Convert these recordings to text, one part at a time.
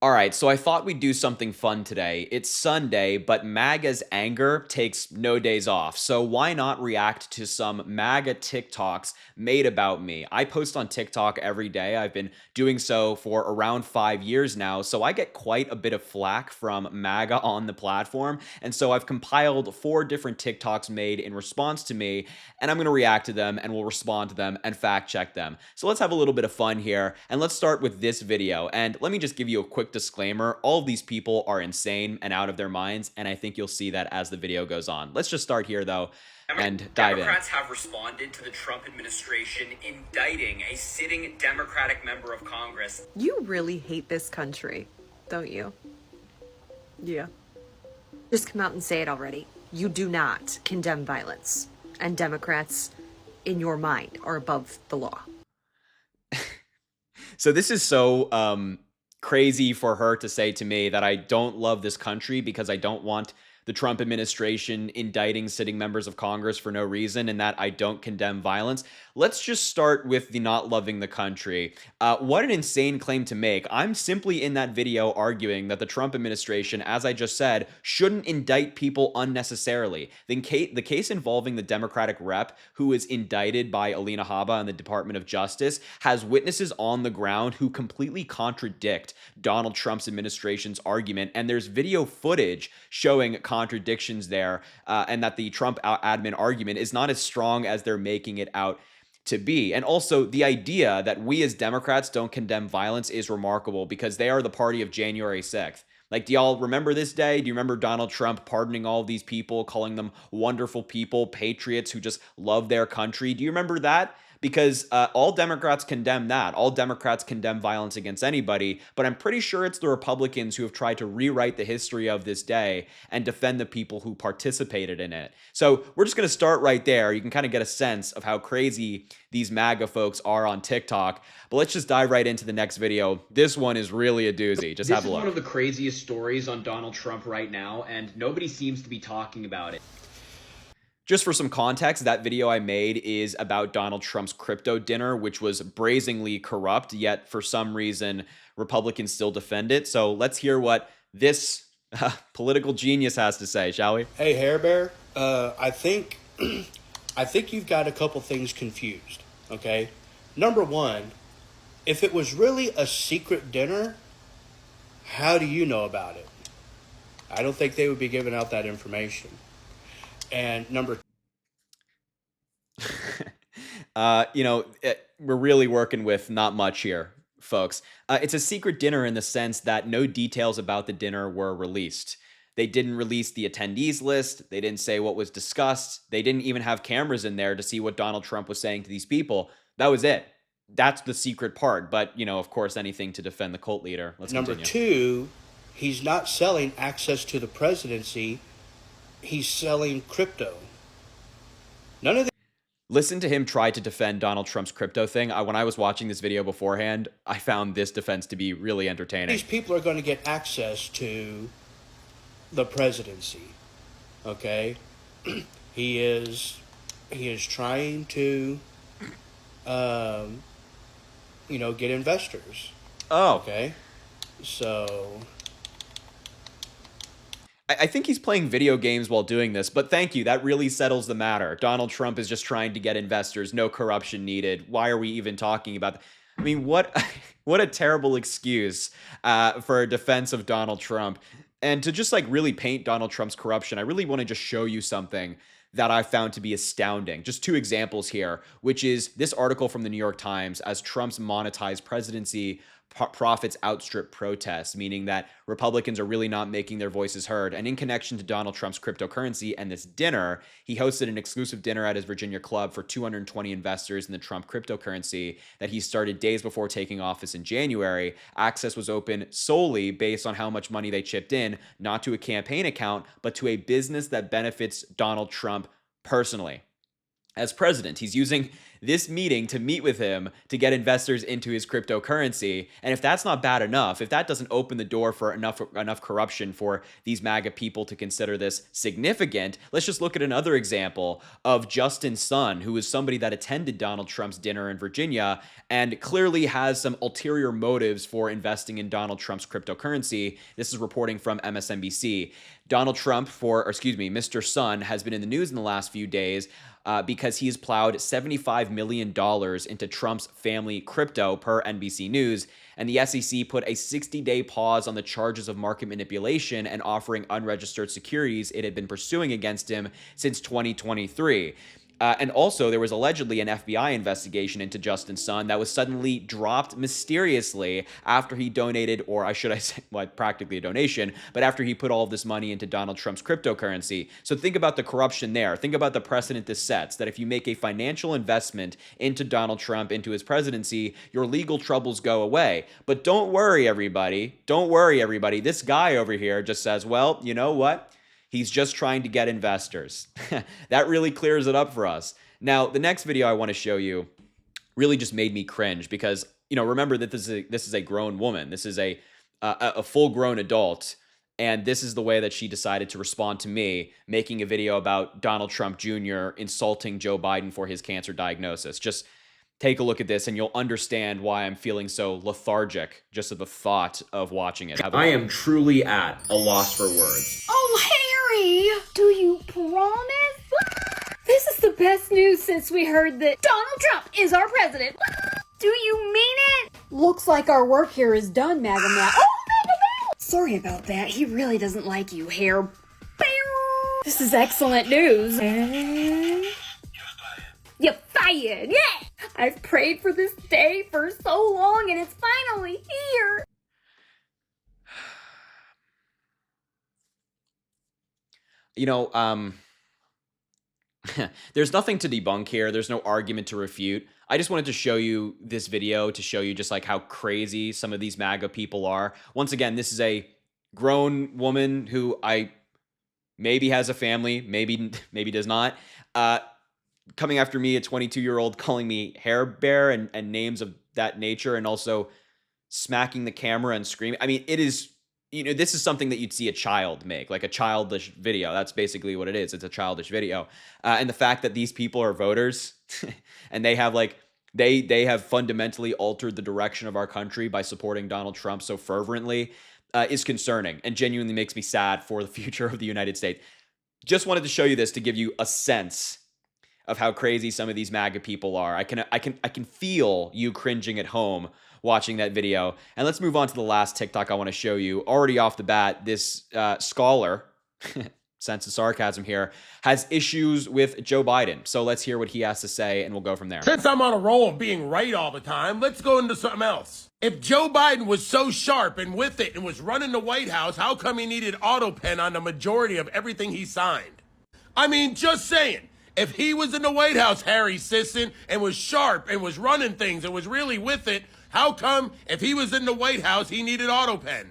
All right, so I thought we'd do something fun today. It's Sunday, but MAGA's anger takes no days off. So why not react to some MAGA TikToks made about me? I post on TikTok every day. I've been doing so for around 5 years now. So I get quite a bit of flack from MAGA on the platform. And so I've compiled 4 different TikToks made in response to me, and I'm going to react to them and we'll respond to them and fact check them. So let's have a little bit of fun here. And let's start with this video. And let me just give you a quick disclaimer. All of these people are insane and out of their minds, and I think you'll see that as the video goes on. Let's just start here, though, and dive in. Democrats have responded to the Trump administration indicting a sitting Democratic member of Congress. You really hate this country, don't you? Yeah. Just come out and say it already. You do not condemn violence, and Democrats, in your mind, are above the law. So this is so crazy for her to say to me that I don't love this country because I don't want the Trump administration indicting sitting members of Congress for no reason, and that I don't condemn violence. Let's just start with the not loving the country. What an insane claim to make. I'm simply in that video arguing that the Trump administration, as I just said, shouldn't indict people unnecessarily. The case involving the Democratic rep who is indicted by Alina Habba and the Department of Justice has witnesses on the ground who completely contradict Donald Trump's administration's argument, and there's video footage showing contradictions there, and that the Trump admin argument is not as strong as they're making it out to be. And also, the idea that we as Democrats don't condemn violence is remarkable because they are the party of January 6th. Like, do y'all remember this day? Do you remember Donald Trump pardoning all of these people, calling them wonderful people, patriots who just love their country? Do you remember that? Because all Democrats condemn that. All Democrats condemn violence against anybody, but I'm pretty sure it's the Republicans who have tried to rewrite the history of this day and defend the people who participated in it. So we're just going to start right there. You can kind of get a sense of how crazy these MAGA folks are on TikTok. But let's just dive right into the next video. This one is really a doozy. Just have a look. This is one of the craziest stories on Donald Trump right now, and nobody seems to be talking about it. Just for some context, that video I made is about Donald Trump's crypto dinner, which was brazenly corrupt, yet for some reason, Republicans still defend it. So let's hear what this political genius has to say, shall we? Hey, Hair Bear, I think you've got a couple things confused, okay? Number one, if it was really a secret dinner, how do you know about it? I don't think they would be giving out that information. And number we're really working with not much here, folks. It's a secret dinner in the sense that no details about the dinner were released. They didn't release the attendees list. They didn't say what was discussed. They didn't even have cameras in there to see what Donald Trump was saying to these people. That was it. That's the secret part. But, of course, anything to defend the cult leader. Let's Number continue. two, he's not selling access to the presidency. He's selling crypto. None of Listen to him try to defend Donald Trump's crypto thing. When I was watching this video beforehand, I found this defense to be really entertaining. these people are going to get access to the presidency. Okay? He is trying to get investors. Oh. Okay? So I think he's playing video games while doing this, but thank you. That really settles the matter. Donald Trump is just trying to get investors. No corruption needed. Why are we even talking about that? I mean, what a terrible excuse for a defense of Donald Trump. And to just really paint Donald Trump's corruption, I really want to just show you something that I found to be astounding. Just 2 examples here, which is this article from the New York Times: as Trump's monetized presidency, profits outstrip protests, meaning that Republicans are really not making their voices heard. And in connection to Donald Trump's cryptocurrency and this dinner, he hosted an exclusive dinner at his Virginia club for 220 investors in the Trump cryptocurrency that he started days before taking office in January. Access was open solely based on how much money they chipped in, not to a campaign account, but to a business that benefits Donald Trump personally. As president, he's using this meeting to meet with him to get investors into his cryptocurrency. And if that's not bad enough, if that doesn't open the door for enough corruption for these MAGA people to consider this significant, let's just look at another example of Justin Sun, who is somebody that attended Donald Trump's dinner in Virginia and clearly has some ulterior motives for investing in Donald Trump's cryptocurrency. This is reporting from MSNBC. Donald Trump, Mr. Sun, has been in the news in the last few days because he's plowed $75 million into Trump's family crypto, per NBC News. And the SEC put a 60-day pause on the charges of market manipulation and offering unregistered securities it had been pursuing against him since 2023. And also, there was allegedly an FBI investigation into Justin Sun that was suddenly dropped mysteriously after he donated, or I say, well, practically a donation, but after he put all of this money into Donald Trump's cryptocurrency. So think about the corruption there. Think about the precedent this sets, that if you make a financial investment into Donald Trump, into his presidency, your legal troubles go away. But don't worry, everybody. Don't worry, everybody. This guy over here just says, well, you know what? He's just trying to get investors. That really clears it up for us. Now, the next video I want to show you really just made me cringe because, remember that this is a grown woman. This is a full-grown adult, and this is the way that she decided to respond to me, making a video about Donald Trump Jr. insulting Joe Biden for his cancer diagnosis. Just take a look at this, and you'll understand why I'm feeling so lethargic just at the thought of watching it. I am truly at a loss for words. Oh, Harry! Do you promise? This is the best news since we heard that Donald Trump is our president. Do you mean it? Looks like our work here is done, Maga Man. Oh, sorry about that. He really doesn't like you, Hair. This is excellent news. You're fired, yeah! I've prayed for this day for so long and it's finally here! There's nothing to debunk here. There's no argument to refute. I just wanted to show you this video to show you just like how crazy some of these MAGA people are. Once again, this is a grown woman who maybe has a family, maybe does not. Coming after me, a 22-year-old, calling me hair bear and names of that nature, and also smacking the camera and screaming. I mean, it is, this is something that you'd see a child make, like a childish video. That's basically what it is. It's a childish video. And the fact that these people are voters and they have they have fundamentally altered the direction of our country by supporting Donald Trump so fervently is concerning and genuinely makes me sad for the future of the United States. Just wanted to show you this to give you a sense of how crazy some of these MAGA people are. I can feel you cringing at home watching that video. And let's move on to the last TikTok I want to show you. Already off the bat, this scholar, sense of sarcasm here, has issues with Joe Biden. So let's hear what he has to say, and we'll go from there. Since I'm on a roll of being right all the time, let's go into something else. If Joe Biden was so sharp and with it and was running the White House, how come he needed Autopen on the majority of everything he signed? I mean, just saying. If he was in the White House, Harry Sisson, and was sharp and was running things and was really with it, how come if he was in the White House, he needed Autopen?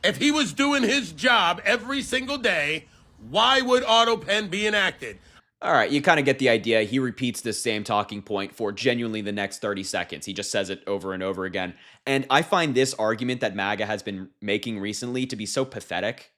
If he was doing his job every single day, why would Autopen be enacted? All right, you kind of get the idea. He repeats this same talking point for genuinely the next 30 seconds. He just says it over and over again. And I find this argument that MAGA has been making recently to be so pathetic.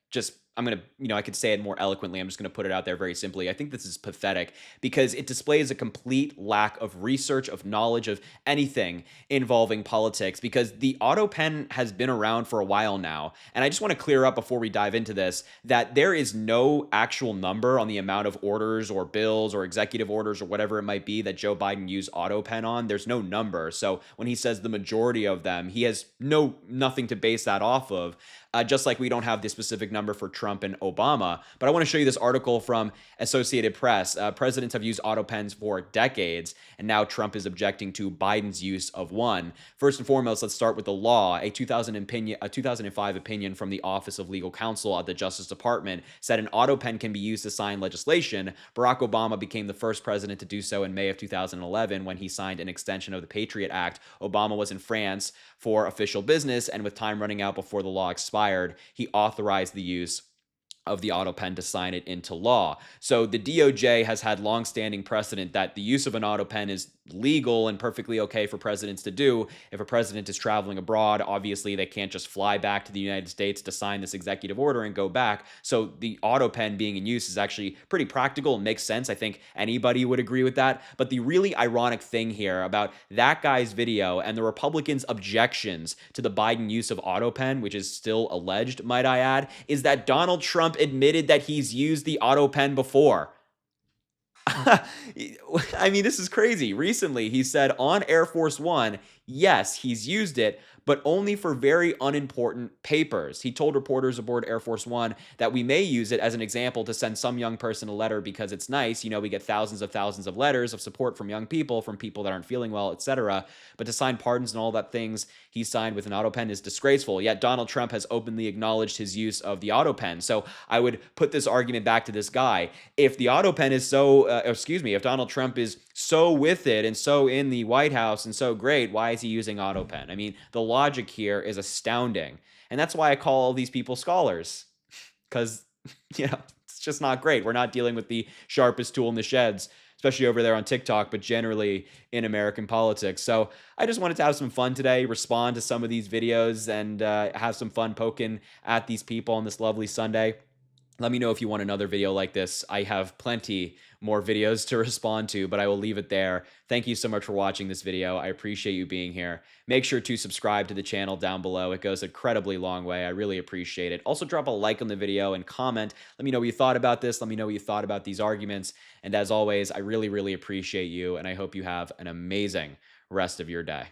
I could say it more eloquently. I'm just going to put it out there very simply. I think this is pathetic because it displays a complete lack of research, of knowledge, of anything involving politics, because the Autopen has been around for a while now. And I just want to clear up before we dive into this that there is no actual number on the amount of orders or bills or executive orders or whatever it might be that Joe Biden used Autopen on. There's no number. So when he says the majority of them, he has nothing to base that off of. Just like we don't have the specific number for Trump and Obama. But I want to show you this article from Associated Press. Presidents have used Autopens for decades, and now Trump is objecting to Biden's use of one. First and foremost, let's start with the law. A 2005 opinion from the Office of Legal Counsel at the Justice Department said an Autopen can be used to sign legislation. Barack Obama became the first president to do so in May of 2011 when he signed an extension of the Patriot Act. Obama was in France for official business, and with time running out before the law expired, he authorized the use of the Autopen to sign it into law. So the DOJ has had longstanding precedent that the use of an Autopen is legal and perfectly okay for presidents to do. If a president is traveling abroad, obviously they can't just fly back to the United States to sign this executive order and go back. So the Autopen being in use is actually pretty practical and makes sense. I think anybody would agree with that. But the really ironic thing here about that guy's video and the Republicans' objections to the Biden use of Autopen, which is still alleged, might I add, is that Donald Trump admitted that he's used the Autopen before. I mean, this is crazy. Recently, he said on Air Force One, yes, he's used it, but only for very unimportant papers. He told reporters aboard Air Force One that we may use it as an example to send some young person a letter because it's nice. You know, we get thousands of letters of support from young people, from people that aren't feeling well, etc. But to sign pardons and all that things he signed with an Autopen is disgraceful. Yet Donald Trump has openly acknowledged his use of the Autopen. So I would put this argument back to this guy. If the Autopen is if Donald Trump is so with it and so in the White House and so great, why is he using Autopen? I mean, the logic here is astounding. And that's why I call all these people scholars. Because, it's just not great. We're not dealing with the sharpest tool in the sheds, especially over there on TikTok, but generally in American politics. So I just wanted to have some fun today, respond to some of these videos, and have some fun poking at these people on this lovely Sunday. Let me know if you want another video like this. I have plenty more videos to respond to, but I will leave it there. Thank you so much for watching this video. I appreciate you being here. Make sure to subscribe to the channel down below. It goes an incredibly long way. I really appreciate it. Also, drop a like on the video and comment. Let me know what you thought about this. Let me know what you thought about these arguments. And as always, I really, really appreciate you, and I hope you have an amazing rest of your day.